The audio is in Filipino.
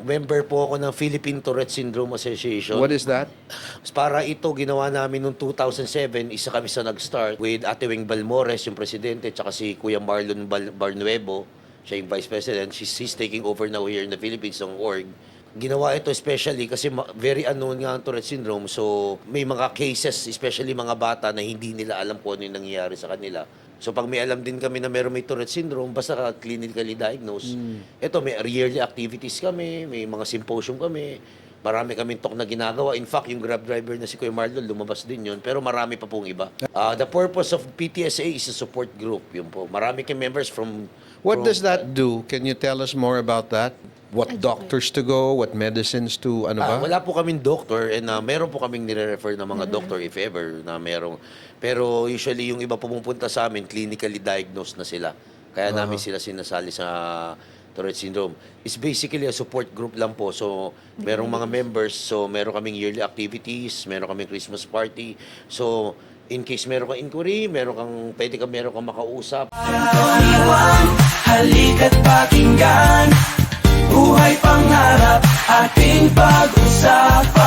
member po ako ng Philippine Tourette Syndrome Association. What is that? Para ito, ginawa namin noong 2007, isa kami sa nag-start with Ate Weng Balmores, yung presidente, tsaka si Kuya Marlon Barnuevo, siya yung vice president. He's taking over now here in the Philippines ng org. Ginawa ito especially kasi very unknown nga ang Tourette Syndrome. So, may mga cases, especially mga bata na hindi nila alam kung ano yung nangyayari sa kanila. So, pag may alam din kami na meron may Tourette Syndrome, basta clinically diagnosed, ito, may yearly activities kami, may mga symposium kami, marami kaming talk na ginagawa. In fact, yung Grab driver na si Kuya Marlon, lumabas din yun, pero marami pa pong iba. The purpose of PTSA is a support group. Yun po. Marami kayong members from... What does that do? Can you tell us more about that? What doctors to go? What medicines to ano ba? Wala po kaming doctor and meron po kaming nire-refer na mga doctor if ever na merong. Pero usually yung iba pumupunta sa amin, clinically diagnosed na sila. Kaya namin sila sinasali sa Tourette Syndrome. It's basically a support group lang po. So, merong mga members. So, meron kaming yearly activities, meron kaming Christmas party. So, in case meron kang inquiry, meron kang makausap. Halika't pakinggan, buhay pangarap, ating pag-usapan.